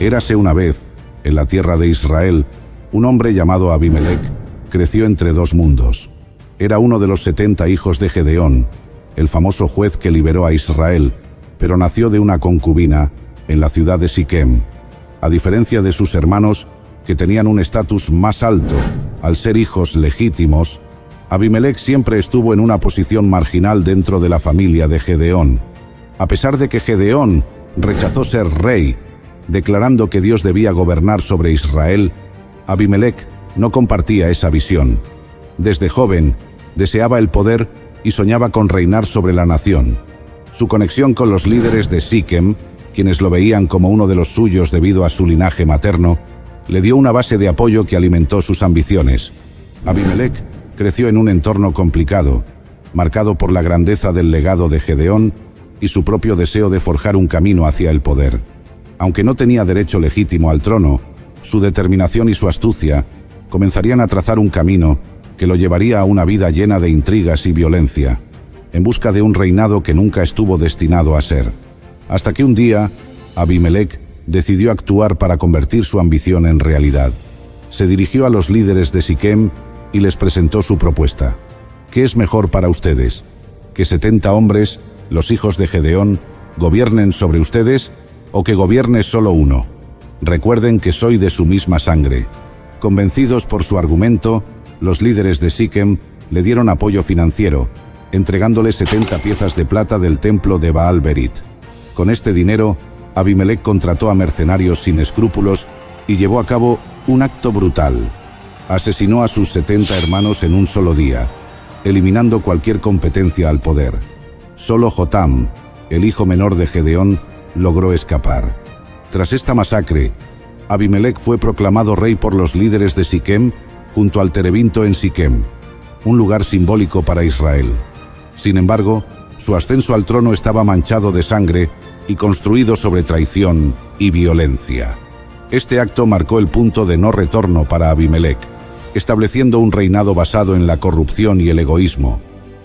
Érase una vez, en la tierra de Israel, un hombre llamado Abimelec, creció entre dos mundos. Era uno de los 70 hijos de Gedeón, el famoso juez que liberó a Israel, pero nació de una concubina en la ciudad de Siquem. A diferencia de sus hermanos, que tenían un estatus más alto al ser hijos legítimos, Abimelec siempre estuvo en una posición marginal dentro de la familia de Gedeón. A pesar de que Gedeón rechazó ser rey, declarando que Dios debía gobernar sobre Israel, Abimelec no compartía esa visión. Desde joven, deseaba el poder y soñaba con reinar sobre la nación. Su conexión con los líderes de Siquem, quienes lo veían como uno de los suyos debido a su linaje materno, le dio una base de apoyo que alimentó sus ambiciones. Abimelec creció en un entorno complicado, marcado por la grandeza del legado de Gedeón y su propio deseo de forjar un camino hacia el poder. Aunque no tenía derecho legítimo al trono, su determinación y su astucia comenzarían a trazar un camino que lo llevaría a una vida llena de intrigas y violencia, en busca de un reinado que nunca estuvo destinado a ser. Hasta que un día, Abimelec decidió actuar para convertir su ambición en realidad. Se dirigió a los líderes de Siquem y les presentó su propuesta. ¿Qué es mejor para ustedes? ¿Que 70 hombres, los hijos de Gedeón, gobiernen sobre ustedes o que gobierne solo uno? Recuerden que soy de su misma sangre. Convencidos por su argumento, los líderes de Siquem le dieron apoyo financiero, entregándole 70 piezas de plata del templo de Baal Berit. Con este dinero, Abimelec contrató a mercenarios sin escrúpulos y llevó a cabo un acto brutal. Asesinó a sus 70 hermanos en un solo día, eliminando cualquier competencia al poder. Solo Jotam, el hijo menor de Gedeón, logró escapar. Tras esta masacre, Abimelec fue proclamado rey por los líderes de Siquem junto al terebinto en Siquem, un lugar simbólico para Israel. Sin embargo, su ascenso al trono estaba manchado de sangre y construido sobre traición y violencia. Este acto marcó el punto de no retorno para Abimelec, estableciendo un reinado basado en la corrupción y el egoísmo,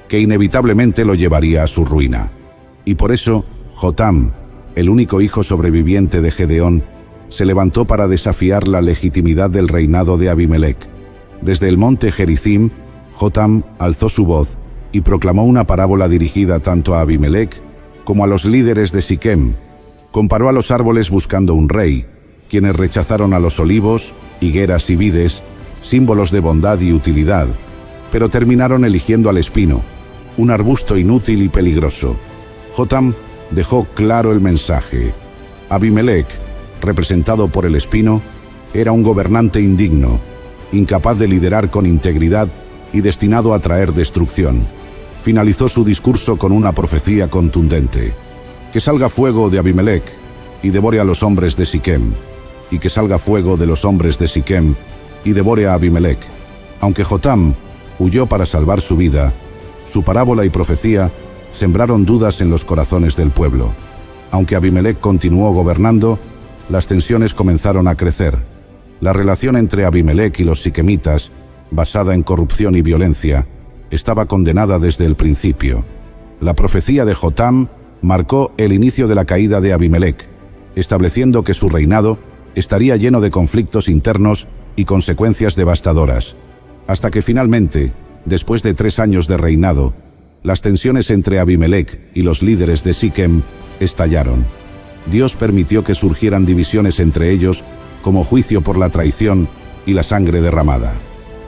que inevitablemente lo llevaría a su ruina. Y por eso, Jotam, el único hijo sobreviviente de Gedeón, se levantó para desafiar la legitimidad del reinado de Abimelec. Desde el monte Gerizim, Jotam alzó su voz y proclamó una parábola dirigida tanto a Abimelec como a los líderes de Siquem. Comparó a los árboles buscando un rey, quienes rechazaron a los olivos, higueras y vides, símbolos de bondad y utilidad, pero terminaron eligiendo al espino, un arbusto inútil y peligroso. Jotam dejó claro el mensaje. Abimelec, representado por el espino, era un gobernante indigno, incapaz de liderar con integridad y destinado a traer destrucción. Finalizó su discurso con una profecía contundente: que salga fuego de Abimelec y devore a los hombres de Siquem, y que salga fuego de los hombres de Siquem y devore a Abimelec. Aunque Jotam huyó para salvar su vida, su parábola y profecía sembraron dudas en los corazones del pueblo. Aunque Abimelec continuó gobernando, las tensiones comenzaron a crecer. La relación entre Abimelec y los siquemitas, basada en corrupción y violencia, estaba condenada desde el principio. La profecía de Jotam marcó el inicio de la caída de Abimelec, estableciendo que su reinado estaría lleno de conflictos internos y consecuencias devastadoras, hasta que finalmente, después de 3 años de reinado, las tensiones entre Abimelec y los líderes de Siquem estallaron. Dios permitió que surgieran divisiones entre ellos como juicio por la traición y la sangre derramada.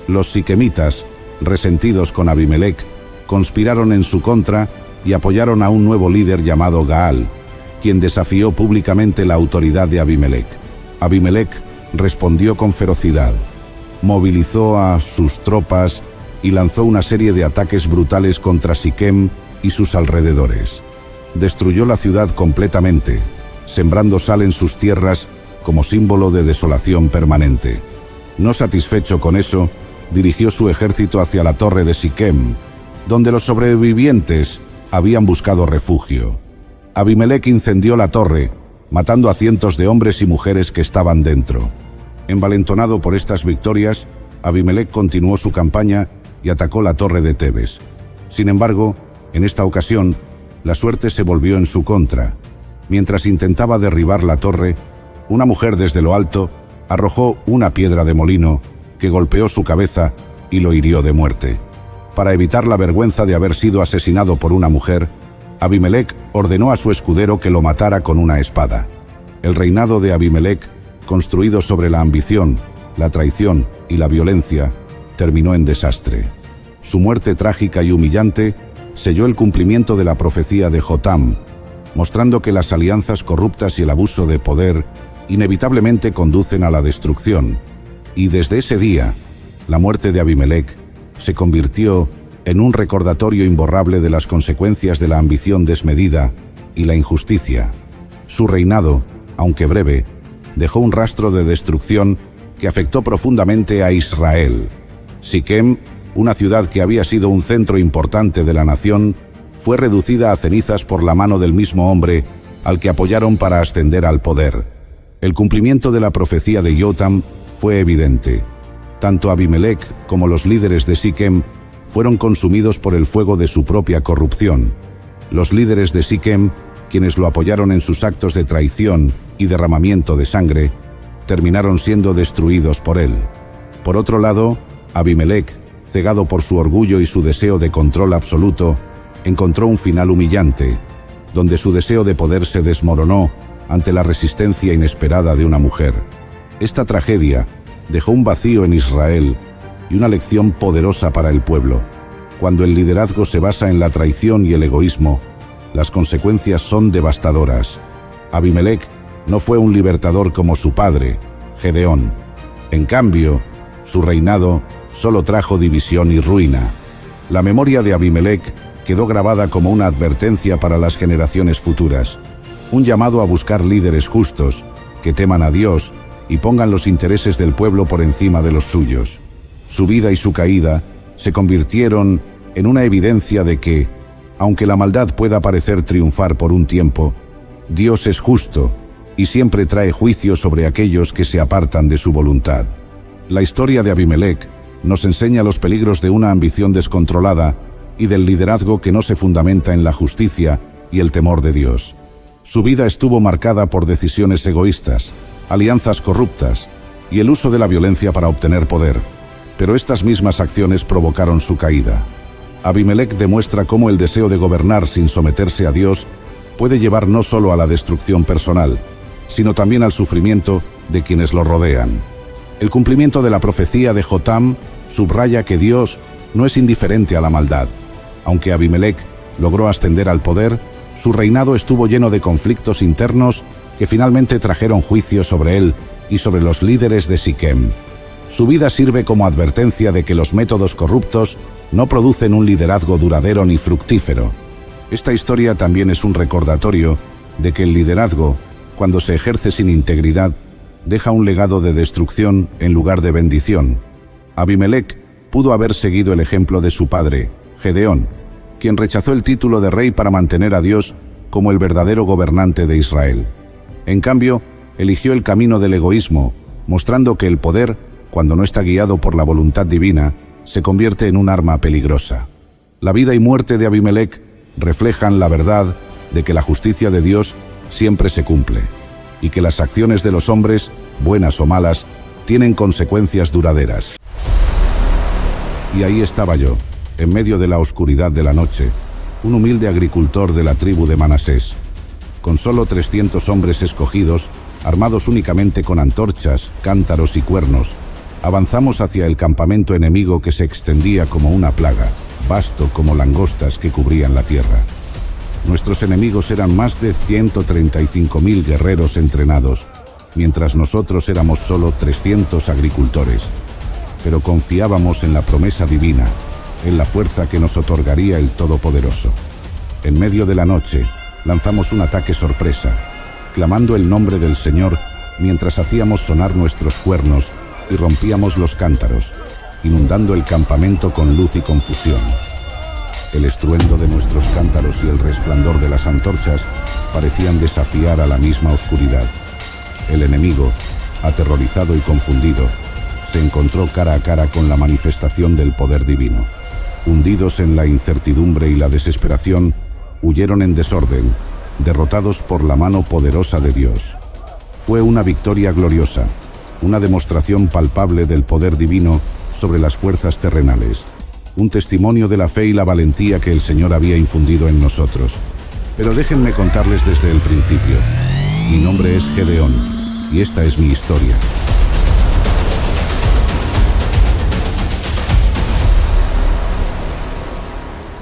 Los siquemitas, resentidos con Abimelec, conspiraron en su contra y apoyaron a un nuevo líder llamado Gaal, quien desafió públicamente la autoridad de Abimelec. Abimelec respondió con ferocidad, movilizó a sus tropas y lanzó una serie de ataques brutales contra Siquem y sus alrededores. Destruyó la ciudad completamente, sembrando sal en sus tierras como símbolo de desolación permanente. No satisfecho con eso, dirigió su ejército hacia la torre de Siquem, donde los sobrevivientes habían buscado refugio. Abimelec incendió la torre, matando a cientos de hombres y mujeres que estaban dentro. Envalentonado por estas victorias, Abimelec continuó su campaña y atacó la torre de Tebes. Sin embargo, en esta ocasión, la suerte se volvió en su contra. Mientras intentaba derribar la torre, Una mujer desde lo alto arrojó una piedra de molino que golpeó su cabeza y lo hirió de muerte. Para evitar la vergüenza de haber sido asesinado por una mujer, Abimelec ordenó a su escudero que lo matara con una espada. El reinado de Abimelec, construido sobre la ambición, la traición y la violencia, terminó en desastre. Su muerte trágica y humillante selló el cumplimiento de la profecía de Jotam, mostrando que las alianzas corruptas y el abuso de poder inevitablemente conducen a la destrucción. Y desde ese día, la muerte de Abimelec se convirtió en un recordatorio imborrable de las consecuencias de la ambición desmedida y la injusticia. Su reinado, aunque breve, dejó un rastro de destrucción que afectó profundamente a Israel. Siquem, una ciudad que había sido un centro importante de la nación, fue reducida a cenizas por la mano del mismo hombre al que apoyaron para ascender al poder. El cumplimiento de la profecía de Jotam fue evidente. Tanto Abimelec como los líderes de Siquem fueron consumidos por el fuego de su propia corrupción. Los líderes de Siquem, quienes lo apoyaron en sus actos de traición y derramamiento de sangre, terminaron siendo destruidos por él. Por otro lado, Abimelec, cegado por su orgullo y su deseo de control absoluto, encontró un final humillante, donde su deseo de poder se desmoronó ante la resistencia inesperada de una mujer. Esta tragedia dejó un vacío en Israel y una lección poderosa para el pueblo. Cuando el liderazgo se basa en la traición y el egoísmo, las consecuencias son devastadoras. Abimelec no fue un libertador como su padre, Gedeón. En cambio, su reinado solo trajo división y ruina. La memoria de Abimelec quedó grabada como una advertencia para las generaciones futuras, un llamado a buscar líderes justos, que teman a Dios y pongan los intereses del pueblo por encima de los suyos. Su vida y su caída se convirtieron en una evidencia de que, aunque la maldad pueda parecer triunfar por un tiempo, Dios es justo y siempre trae juicio sobre aquellos que se apartan de su voluntad. La historia de Abimelec nos enseña los peligros de una ambición descontrolada y del liderazgo que no se fundamenta en la justicia y el temor de Dios. Su vida estuvo marcada por decisiones egoístas, alianzas corruptas y el uso de la violencia para obtener poder, pero estas mismas acciones provocaron su caída. Abimelec demuestra cómo el deseo de gobernar sin someterse a Dios puede llevar no solo a la destrucción personal, sino también al sufrimiento de quienes lo rodean. El cumplimiento de la profecía de Jotam subraya que Dios no es indiferente a la maldad. Aunque Abimelec logró ascender al poder, su reinado estuvo lleno de conflictos internos que finalmente trajeron juicio sobre él y sobre los líderes de Siquem. Su vida sirve como advertencia de que los métodos corruptos no producen un liderazgo duradero ni fructífero. Esta historia también es un recordatorio de que el liderazgo, cuando se ejerce sin integridad, deja un legado de destrucción en lugar de bendición. Abimelec pudo haber seguido el ejemplo de su padre, Gedeón, quien rechazó el título de rey para mantener a Dios como el verdadero gobernante de Israel. En cambio, eligió el camino del egoísmo, mostrando que el poder, cuando no está guiado por la voluntad divina, se convierte en un arma peligrosa. La vida y muerte de Abimelec reflejan la verdad de que la justicia de Dios siempre se cumple, y que las acciones de los hombres, buenas o malas, tienen consecuencias duraderas. Y ahí estaba yo, en medio de la oscuridad de la noche, un humilde agricultor de la tribu de Manasés. Con solo 300 hombres escogidos, armados únicamente con antorchas, cántaros y cuernos, avanzamos hacia el campamento enemigo que se extendía como una plaga, vasto como langostas que cubrían la tierra. Nuestros enemigos eran más de 135.000 guerreros entrenados, mientras nosotros éramos solo 300 agricultores. Pero confiábamos en la promesa divina, en la fuerza que nos otorgaría el Todopoderoso. En medio de la noche, lanzamos un ataque sorpresa, clamando el nombre del Señor mientras hacíamos sonar nuestros cuernos y rompíamos los cántaros, inundando el campamento con luz y confusión. El estruendo de nuestros cántaros y el resplandor de las antorchas parecían desafiar a la misma oscuridad. El enemigo, aterrorizado y confundido, se encontró cara a cara con la manifestación del poder divino. Hundidos en la incertidumbre y la desesperación, huyeron en desorden, derrotados por la mano poderosa de Dios. Fue una victoria gloriosa, una demostración palpable del poder divino sobre las fuerzas terrenales, un testimonio de la fe y la valentía que el Señor había infundido en nosotros. Pero déjenme contarles desde el principio. Mi nombre es Gedeón, y esta es mi historia.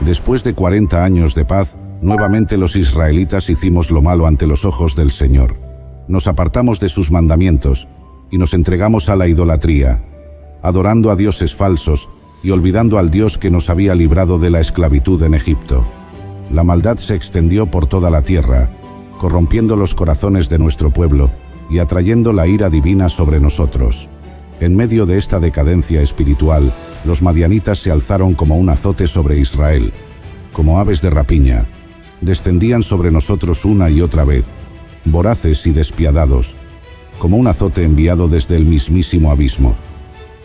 Después de 40 años de paz, nuevamente los israelitas hicimos lo malo ante los ojos del Señor. Nos apartamos de sus mandamientos y nos entregamos a la idolatría, adorando a dioses falsos y olvidando al Dios que nos había librado de la esclavitud en Egipto. La maldad se extendió por toda la tierra, corrompiendo los corazones de nuestro pueblo y atrayendo la ira divina sobre nosotros. En medio de esta decadencia espiritual, los madianitas se alzaron como un azote sobre Israel. Como aves de rapiña, descendían sobre nosotros una y otra vez, voraces y despiadados, como un azote enviado desde el mismísimo abismo.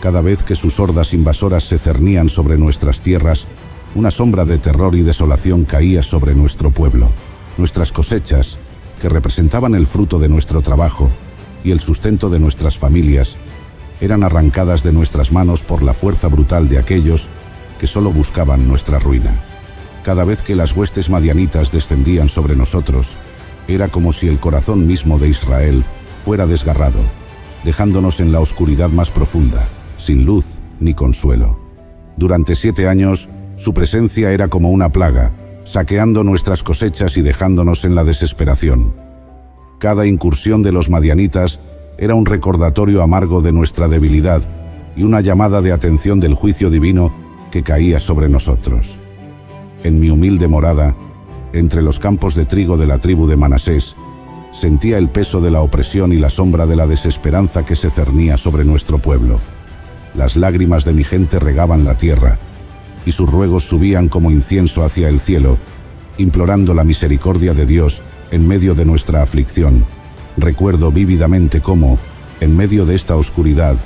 Cada vez que sus hordas invasoras se cernían sobre nuestras tierras, una sombra de terror y desolación caía sobre nuestro pueblo. Nuestras cosechas, que representaban el fruto de nuestro trabajo y el sustento de nuestras familias, eran arrancadas de nuestras manos por la fuerza brutal de aquellos que solo buscaban nuestra ruina. Cada vez que las huestes madianitas descendían sobre nosotros, era como si el corazón mismo de Israel fuera desgarrado, dejándonos en la oscuridad más profunda, sin luz ni consuelo. Durante 7 años, su presencia era como una plaga, saqueando nuestras cosechas y dejándonos en la desesperación. Cada incursión de los madianitas era un recordatorio amargo de nuestra debilidad y una llamada de atención del juicio divino que caía sobre nosotros. En mi humilde morada, entre los campos de trigo de la tribu de Manasés, sentía el peso de la opresión y la sombra de la desesperanza que se cernía sobre nuestro pueblo. Las lágrimas de mi gente regaban la tierra, y sus ruegos subían como incienso hacia el cielo, implorando la misericordia de Dios en medio de nuestra aflicción. Recuerdo vívidamente cómo, en medio de esta oscuridad,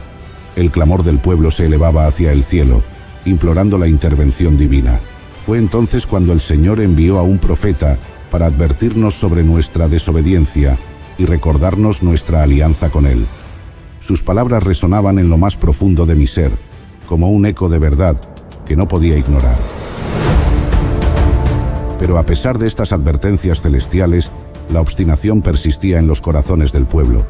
el clamor del pueblo se elevaba hacia el cielo, implorando la intervención divina. Fue entonces cuando el Señor envió a un profeta para advertirnos sobre nuestra desobediencia y recordarnos nuestra alianza con Él. Sus palabras resonaban en lo más profundo de mi ser, como un eco de verdad que no podía ignorar. Pero a pesar de estas advertencias celestiales, la obstinación persistía en los corazones del pueblo,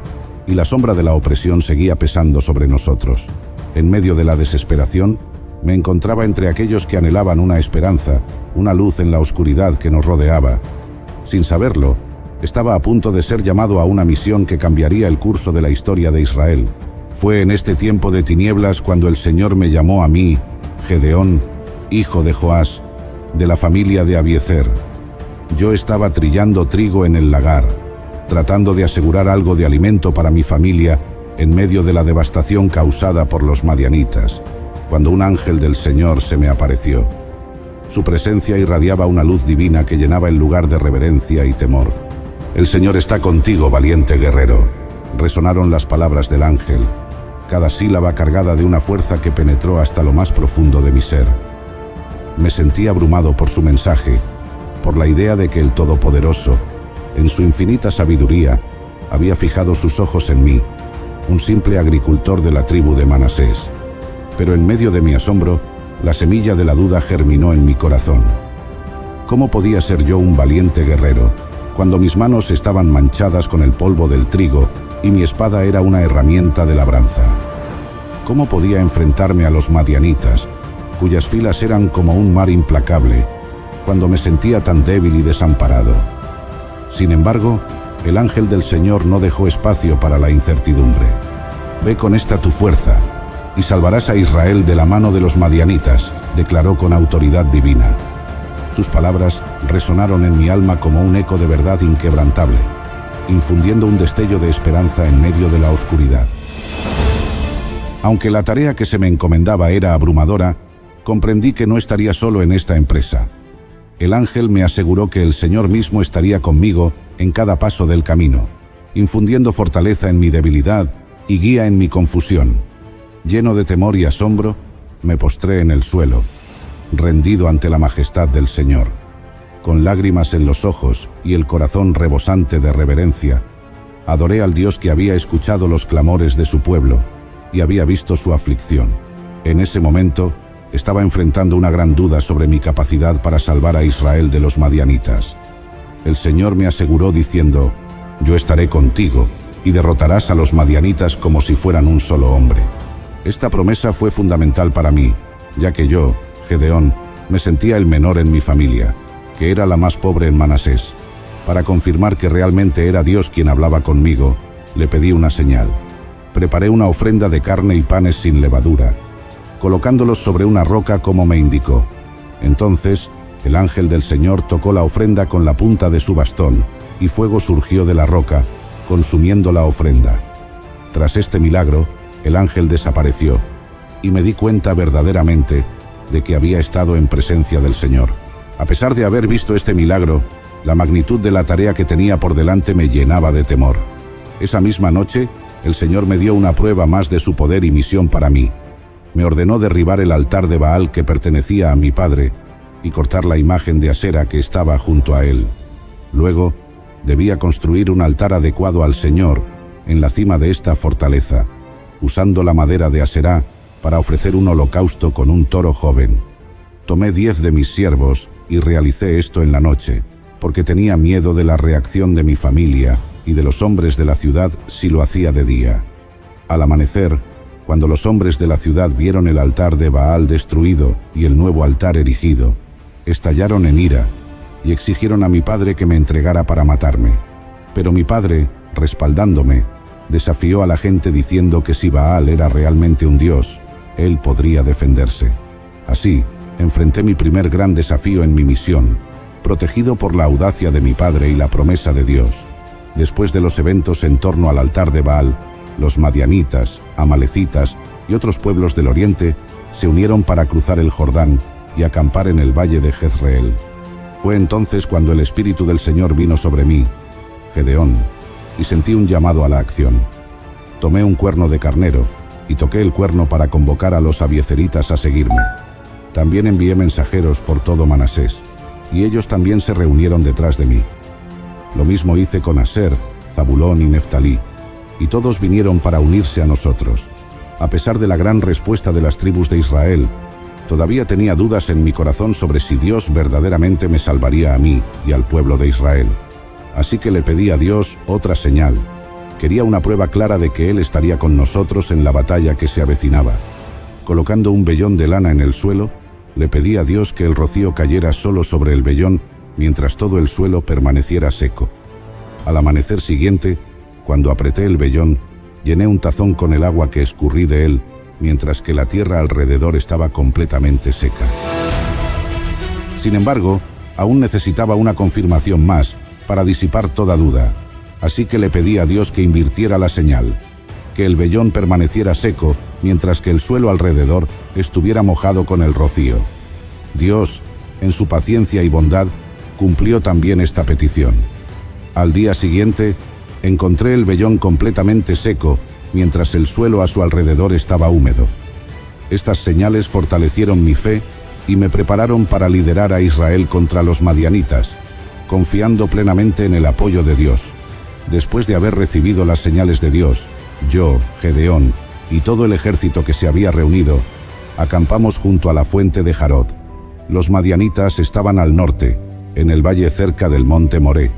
y la sombra de la opresión seguía pesando sobre nosotros. En medio de la desesperación, me encontraba entre aquellos que anhelaban una esperanza, una luz en la oscuridad que nos rodeaba. Sin saberlo, estaba a punto de ser llamado a una misión que cambiaría el curso de la historia de Israel. Fue en este tiempo de tinieblas cuando el Señor me llamó a mí, Gedeón, hijo de Joás, de la familia de Abiezer. Yo estaba trillando trigo en el lagar, tratando de asegurar algo de alimento para mi familia en medio de la devastación causada por los madianitas, cuando un ángel del Señor se me apareció. Su presencia irradiaba una luz divina que llenaba el lugar de reverencia y temor. «El Señor está contigo, valiente guerrero», resonaron las palabras del ángel, cada sílaba cargada de una fuerza que penetró hasta lo más profundo de mi ser. Me sentí abrumado por su mensaje, por la idea de que el Todopoderoso, en su infinita sabiduría, había fijado sus ojos en mí, un simple agricultor de la tribu de Manasés. Pero en medio de mi asombro, la semilla de la duda germinó en mi corazón. ¿Cómo podía ser yo un valiente guerrero, cuando mis manos estaban manchadas con el polvo del trigo y mi espada era una herramienta de labranza? ¿Cómo podía enfrentarme a los madianitas, cuyas filas eran como un mar implacable, cuando me sentía tan débil y desamparado? Sin embargo, el ángel del Señor no dejó espacio para la incertidumbre. «Ve con esta tu fuerza, y salvarás a Israel de la mano de los madianitas», declaró con autoridad divina. Sus palabras resonaron en mi alma como un eco de verdad inquebrantable, infundiendo un destello de esperanza en medio de la oscuridad. Aunque la tarea que se me encomendaba era abrumadora, comprendí que no estaría solo en esta empresa. El ángel me aseguró que el Señor mismo estaría conmigo en cada paso del camino, infundiendo fortaleza en mi debilidad y guía en mi confusión. Lleno de temor y asombro, me postré en el suelo, rendido ante la majestad del Señor. Con lágrimas en los ojos y el corazón rebosante de reverencia, Adoré al Dios que había escuchado los clamores de su pueblo y había visto su aflicción. En ese momento, estaba enfrentando una gran duda sobre mi capacidad para salvar a Israel de los madianitas. El Señor me aseguró diciendo: «Yo estaré contigo y derrotarás a los madianitas como si fueran un solo hombre». Esta promesa fue fundamental para mí, ya que yo, Gedeón, me sentía el menor en mi familia, que era la más pobre en Manasés. Para confirmar que realmente era Dios quien hablaba conmigo, le pedí una señal. Preparé una ofrenda de carne y panes sin levadura, colocándolos sobre una roca como me indicó. Entonces, el ángel del Señor tocó la ofrenda con la punta de su bastón, y fuego surgió de la roca, consumiendo la ofrenda. Tras este milagro, el ángel desapareció, y me di cuenta verdaderamente de que había estado en presencia del Señor. A pesar de haber visto este milagro, la magnitud de la tarea que tenía por delante me llenaba de temor. Esa misma noche, el Señor me dio una prueba más de su poder y misión para mí. Me ordenó derribar el altar de Baal que pertenecía a mi padre y cortar la imagen de Asera que estaba junto a él. Luego, debía construir un altar adecuado al Señor en la cima de esta fortaleza, usando la madera de Aserá para ofrecer un holocausto con un toro joven. Tomé 10 de mis siervos y realicé esto en la noche, porque tenía miedo de la reacción de mi familia y de los hombres de la ciudad si lo hacía de día. Al amanecer, cuando los hombres de la ciudad vieron el altar de Baal destruido y el nuevo altar erigido, estallaron en ira y exigieron a mi padre que me entregara para matarme. Pero mi padre, respaldándome, desafió a la gente diciendo que si Baal era realmente un dios, él podría defenderse. Así, enfrenté mi primer gran desafío en mi misión, protegido por la audacia de mi padre y la promesa de Dios. Después de los eventos en torno al altar de Baal, los madianitas, amalecitas y otros pueblos del oriente se unieron para cruzar el Jordán y acampar en el valle de Jezreel. Fue entonces cuando el Espíritu del Señor vino sobre mí, Gedeón, y sentí un llamado a la acción. Tomé un cuerno de carnero y toqué el cuerno para convocar a los abiezeritas a seguirme. También envié mensajeros por todo Manasés, y ellos también se reunieron detrás de mí. Lo mismo hice con Aser, Zabulón y Neftalí, y todos vinieron para unirse a nosotros. A pesar de la gran respuesta de las tribus de Israel, todavía tenía dudas en mi corazón sobre si Dios verdaderamente me salvaría a mí y al pueblo de Israel. Así que le pedí a Dios otra señal. Quería una prueba clara de que Él estaría con nosotros en la batalla que se avecinaba. Colocando un vellón de lana en el suelo, le pedí a Dios que el rocío cayera solo sobre el vellón mientras todo el suelo permaneciera seco. Al amanecer siguiente, cuando apreté el vellón, llené un tazón con el agua que escurrí de él, mientras que la tierra alrededor estaba completamente seca. Sin embargo, aún necesitaba una confirmación más para disipar toda duda, así que le pedí a Dios que invirtiera la señal, que el vellón permaneciera seco mientras que el suelo alrededor estuviera mojado con el rocío. Dios, en su paciencia y bondad, cumplió también esta petición. Al día siguiente, encontré el vellón completamente seco, mientras el suelo a su alrededor estaba húmedo. Estas señales fortalecieron mi fe y me prepararon para liderar a Israel contra los madianitas, confiando plenamente en el apoyo de Dios. Después de haber recibido las señales de Dios, yo, Gedeón, y todo el ejército que se había reunido, acampamos junto a la fuente de Jarod. Los madianitas estaban al norte, en el valle cerca del monte Moré.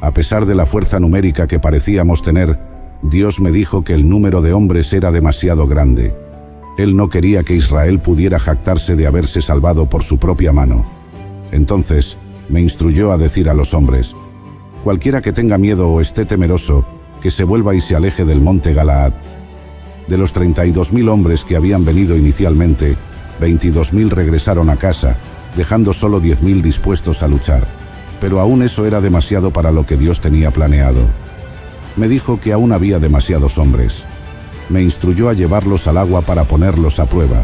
A pesar de la fuerza numérica que parecíamos tener, Dios me dijo que el número de hombres era demasiado grande. Él no quería que Israel pudiera jactarse de haberse salvado por su propia mano. Entonces, me instruyó a decir a los hombres: cualquiera que tenga miedo o esté temeroso, que se vuelva y se aleje del monte Galaad. De los 32.000 hombres que habían venido inicialmente, 22.000 regresaron a casa, dejando solo 10.000 dispuestos a luchar. Pero aún eso era demasiado para lo que Dios tenía planeado. Me dijo que aún había demasiados hombres. Me instruyó a llevarlos al agua para ponerlos a prueba.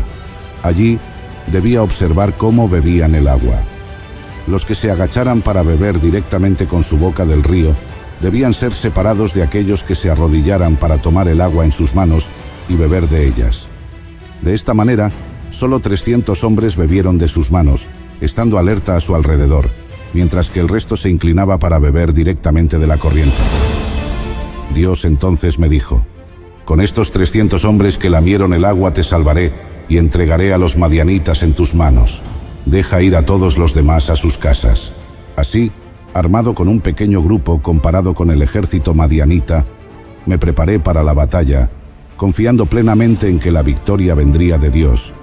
Allí, debía observar cómo bebían el agua. Los que se agacharan para beber directamente con su boca del río, debían ser separados de aquellos que se arrodillaran para tomar el agua en sus manos y beber de ellas. De esta manera, solo 300 hombres bebieron de sus manos, estando alerta a su alrededor, mientras que el resto se inclinaba para beber directamente de la corriente. Dios entonces me dijo: con estos 300 hombres que lamieron el agua te salvaré y entregaré a los madianitas en tus manos. Deja ir a todos los demás a sus casas. Así, armado con un pequeño grupo comparado con el ejército madianita, me preparé para la batalla, confiando plenamente en que la victoria vendría de Dios,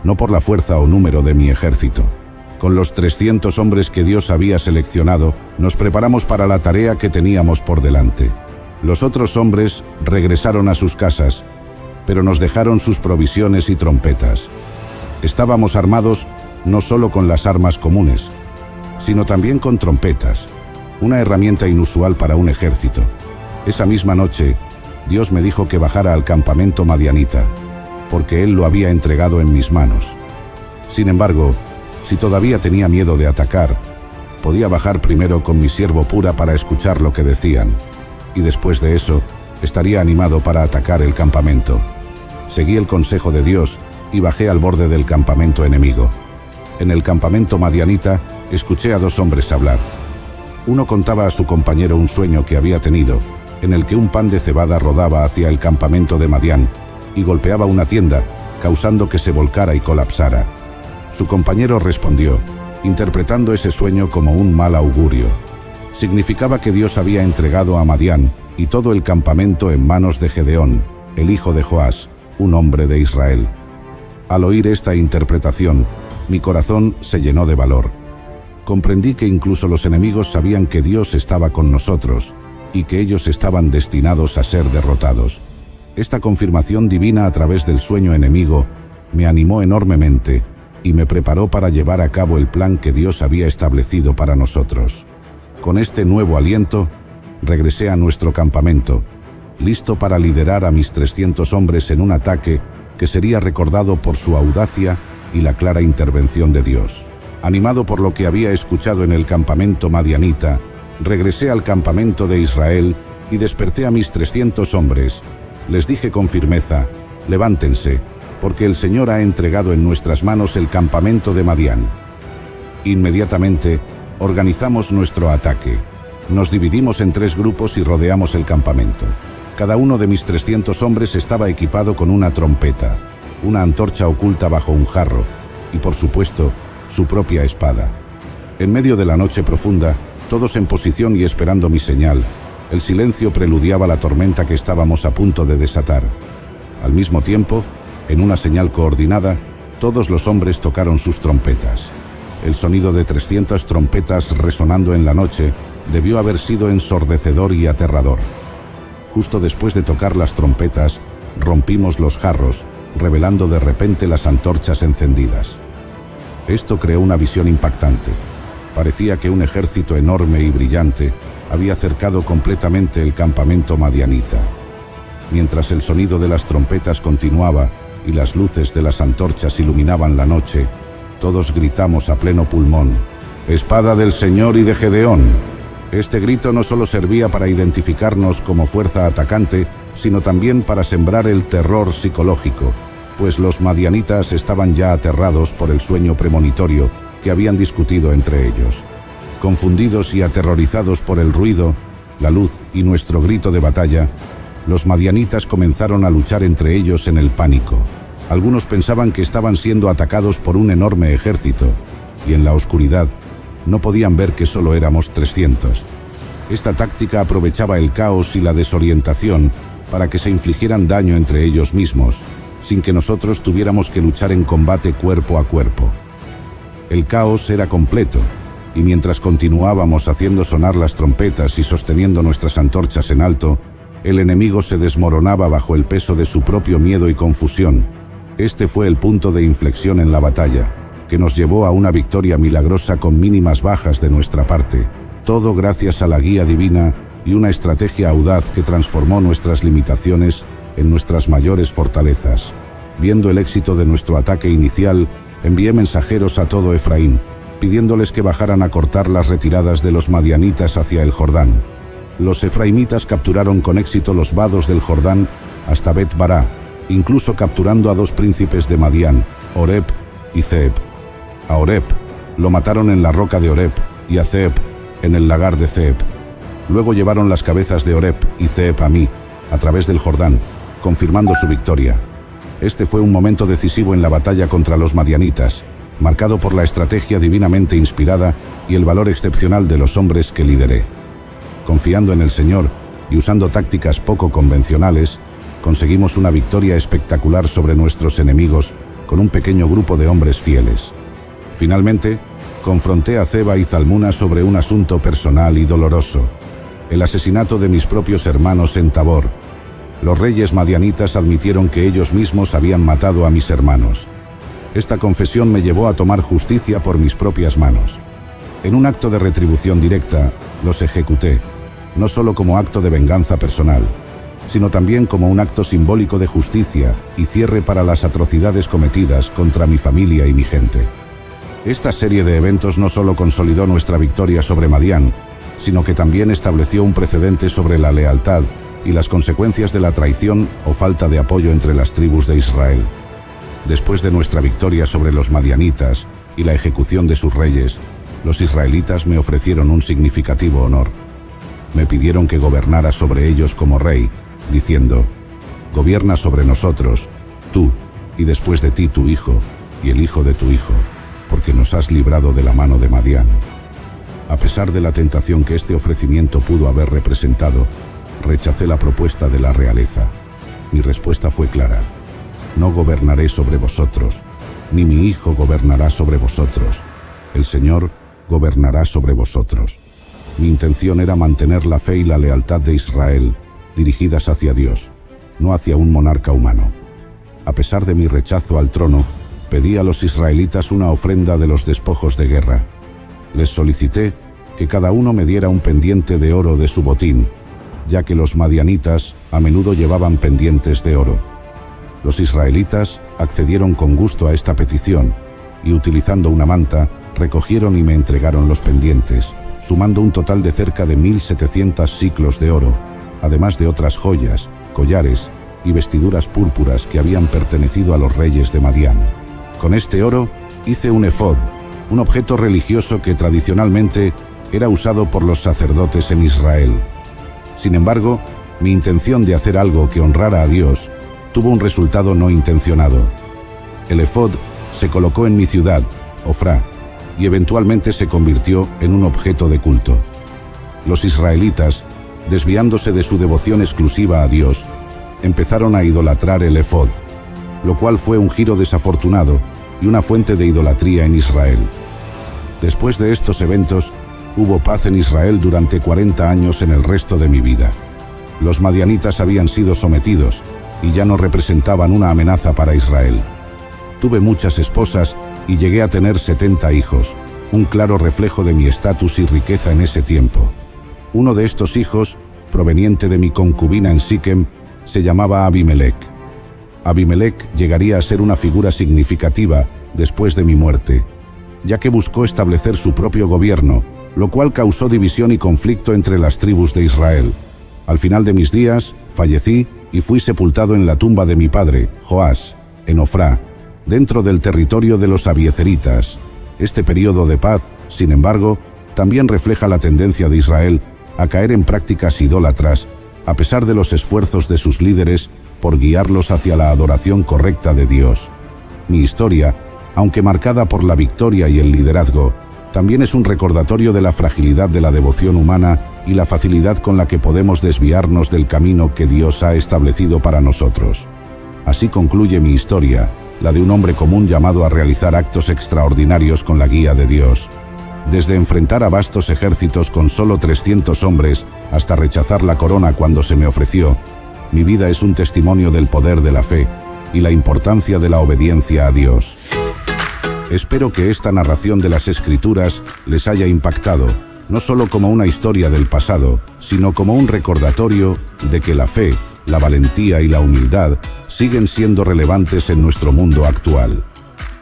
no por la fuerza o número de mi ejército. Con los 300 hombres que Dios había seleccionado, nos preparamos para la tarea que teníamos por delante. Los otros hombres regresaron a sus casas, pero nos dejaron sus provisiones y trompetas. Estábamos armados no solo con las armas comunes, sino también con trompetas, una herramienta inusual para un ejército. Esa misma noche, Dios me dijo que bajara al campamento madianita, porque Él lo había entregado en mis manos. Sin embargo, si todavía tenía miedo de atacar, podía bajar primero con mi siervo Pura para escuchar lo que decían, y después de eso, estaría animado para atacar el campamento. Seguí el consejo de Dios y bajé al borde del campamento enemigo. En el campamento madianita, escuché a 2 hombres hablar. Uno contaba a su compañero un sueño que había tenido, en el que un pan de cebada rodaba hacia el campamento de Madián y golpeaba una tienda, causando que se volcara y colapsara. Su compañero respondió, interpretando ese sueño como un mal augurio. Significaba que Dios había entregado a Madián y todo el campamento en manos de Gedeón, el hijo de Joás, un hombre de Israel. Al oír esta interpretación, mi corazón se llenó de valor. Comprendí que incluso los enemigos sabían que Dios estaba con nosotros y que ellos estaban destinados a ser derrotados. Esta confirmación divina a través del sueño enemigo me animó enormemente y me preparó para llevar a cabo el plan que Dios había establecido para nosotros. Con este nuevo aliento, regresé a nuestro campamento, listo para liderar a mis 300 hombres en un ataque que sería recordado por su audacia y la clara intervención de Dios. Animado por lo que había escuchado en el campamento madianita, regresé al campamento de Israel y desperté a mis 300 hombres. Les dije con firmeza: levántense, porque el Señor ha entregado en nuestras manos el campamento de Madián. Inmediatamente, organizamos nuestro ataque. Nos dividimos en 3 grupos y rodeamos el campamento. Cada uno de mis 300 hombres estaba equipado con una trompeta, una antorcha oculta bajo un jarro y, por supuesto, su propia espada. En medio de la noche profunda, todos en posición y esperando mi señal, el silencio preludiaba la tormenta que estábamos a punto de desatar. Al mismo tiempo, en una señal coordinada, todos los hombres tocaron sus trompetas. El sonido de 300 trompetas resonando en la noche debió haber sido ensordecedor y aterrador. Justo después de tocar las trompetas, rompimos los jarros, revelando de repente las antorchas encendidas. Esto creó una visión impactante. Parecía que un ejército enorme y brillante había cercado completamente el campamento madianita. Mientras el sonido de las trompetas continuaba y las luces de las antorchas iluminaban la noche, todos gritamos a pleno pulmón: ¡Espada del Señor y de Gedeón! Este grito no solo servía para identificarnos como fuerza atacante, sino también para sembrar el terror psicológico, pues los madianitas estaban ya aterrados por el sueño premonitorio que habían discutido entre ellos. Confundidos y aterrorizados por el ruido, la luz y nuestro grito de batalla, los madianitas comenzaron a luchar entre ellos en el pánico. Algunos pensaban que estaban siendo atacados por un enorme ejército, y en la oscuridad no podían ver que solo éramos 300. Esta táctica aprovechaba el caos y la desorientación para que se infligieran daño entre ellos mismos, sin que nosotros tuviéramos que luchar en combate cuerpo a cuerpo. El caos era completo, y mientras continuábamos haciendo sonar las trompetas y sosteniendo nuestras antorchas en alto, el enemigo se desmoronaba bajo el peso de su propio miedo y confusión. Este fue el punto de inflexión en la batalla, que nos llevó a una victoria milagrosa con mínimas bajas de nuestra parte, todo gracias a la guía divina y una estrategia audaz que transformó nuestras limitaciones en nuestras mayores fortalezas. Viendo el éxito de nuestro ataque inicial, envié mensajeros a todo Efraín, pidiéndoles que bajaran a cortar las retiradas de los madianitas hacia el Jordán. Los efraimitas capturaron con éxito los vados del Jordán hasta Bet-Bará, incluso capturando a 2 príncipes de Madián, Oreb y Zeeb. A Oreb lo mataron en la roca de Oreb y a Zeeb en el lagar de Zeeb. Luego llevaron las cabezas de Oreb y Zeeb a mí, a través del Jordán, confirmando su victoria. Este fue un momento decisivo en la batalla contra los madianitas, marcado por la estrategia divinamente inspirada y el valor excepcional de los hombres que lideré. Confiando en el Señor y usando tácticas poco convencionales, conseguimos una victoria espectacular sobre nuestros enemigos con un pequeño grupo de hombres fieles. Finalmente, confronté a Zeba y Zalmuna sobre un asunto personal y doloroso: el asesinato de mis propios hermanos en Tabor. Los reyes madianitas admitieron que ellos mismos habían matado a mis hermanos. Esta confesión me llevó a tomar justicia por mis propias manos. En un acto de retribución directa, los ejecuté, no solo como acto de venganza personal, sino también como un acto simbólico de justicia y cierre para las atrocidades cometidas contra mi familia y mi gente. Esta serie de eventos no solo consolidó nuestra victoria sobre Madián, sino que también estableció un precedente sobre la lealtad y las consecuencias de la traición o falta de apoyo entre las tribus de Israel. Después de nuestra victoria sobre los madianitas y la ejecución de sus reyes, los israelitas me ofrecieron un significativo honor. Me pidieron que gobernara sobre ellos como rey, diciendo: «Gobierna sobre nosotros, tú, y después de ti tu hijo, y el hijo de tu hijo, porque nos has librado de la mano de Madián». A pesar de la tentación que este ofrecimiento pudo haber representado, rechacé la propuesta de la realeza. Mi respuesta fue clara: no gobernaré sobre vosotros, ni mi hijo gobernará sobre vosotros. El Señor gobernará sobre vosotros. Mi intención era mantener la fe y la lealtad de Israel dirigidas hacia Dios, no hacia un monarca humano. A pesar de mi rechazo al trono, pedí a los israelitas una ofrenda de los despojos de guerra. Les solicité que cada uno me diera un pendiente de oro de su botín, ya que los madianitas a menudo llevaban pendientes de oro. Los israelitas accedieron con gusto a esta petición y, utilizando una manta, recogieron y me entregaron los pendientes, sumando un total de cerca de 1.700 siclos de oro, además de otras joyas, collares y vestiduras púrpuras que habían pertenecido a los reyes de Madián. Con este oro hice un efod, un objeto religioso que tradicionalmente era usado por los sacerdotes en Israel. Sin embargo, mi intención de hacer algo que honrara a Dios tuvo un resultado no intencionado. El efod se colocó en mi ciudad, Ofrá, y eventualmente se convirtió en un objeto de culto. Los israelitas, desviándose de su devoción exclusiva a Dios, empezaron a idolatrar el efod, lo cual fue un giro desafortunado y una fuente de idolatría en Israel. Después de estos eventos, hubo paz en Israel durante 40 años en el resto de mi vida. Los madianitas habían sido sometidos y ya no representaban una amenaza para Israel. Tuve muchas esposas y llegué a tener 70 hijos, un claro reflejo de mi estatus y riqueza en ese tiempo. Uno de estos hijos, proveniente de mi concubina en Siquem, se llamaba Abimelec. Abimelec llegaría a ser una figura significativa después de mi muerte, ya que buscó establecer su propio gobierno, lo cual causó división y conflicto entre las tribus de Israel. Al final de mis días, fallecí y fui sepultado en la tumba de mi padre, Joás, en Ofrá, dentro del territorio de los abiezeritas. Este periodo de paz, sin embargo, también refleja la tendencia de Israel a caer en prácticas idólatras, a pesar de los esfuerzos de sus líderes por guiarlos hacia la adoración correcta de Dios. Mi historia, aunque marcada por la victoria y el liderazgo, también es un recordatorio de la fragilidad de la devoción humana y la facilidad con la que podemos desviarnos del camino que Dios ha establecido para nosotros. Así concluye mi historia, la de un hombre común llamado a realizar actos extraordinarios con la guía de Dios. Desde enfrentar a vastos ejércitos con solo 300 hombres hasta rechazar la corona cuando se me ofreció, mi vida es un testimonio del poder de la fe y la importancia de la obediencia a Dios. Espero que esta narración de las Escrituras les haya impactado, no solo como una historia del pasado, sino como un recordatorio de que la fe, la valentía y la humildad siguen siendo relevantes en nuestro mundo actual.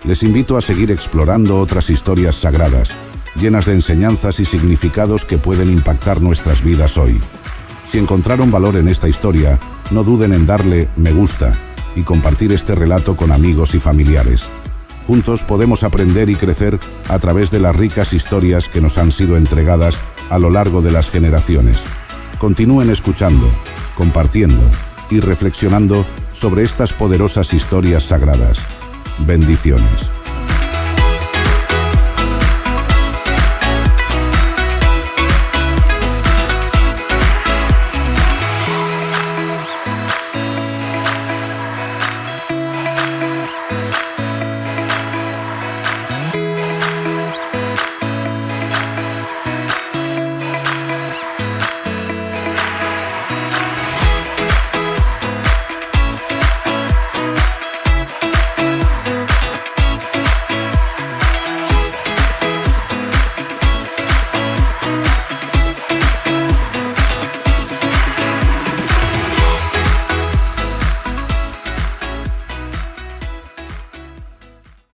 Les invito a seguir explorando otras historias sagradas, llenas de enseñanzas y significados que pueden impactar nuestras vidas hoy. Si encontraron valor en esta historia, no duden en darle me gusta y compartir este relato con amigos y familiares. Juntos podemos aprender y crecer a través de las ricas historias que nos han sido entregadas a lo largo de las generaciones. Continúen escuchando, compartiendo y reflexionando sobre estas poderosas historias sagradas. Bendiciones.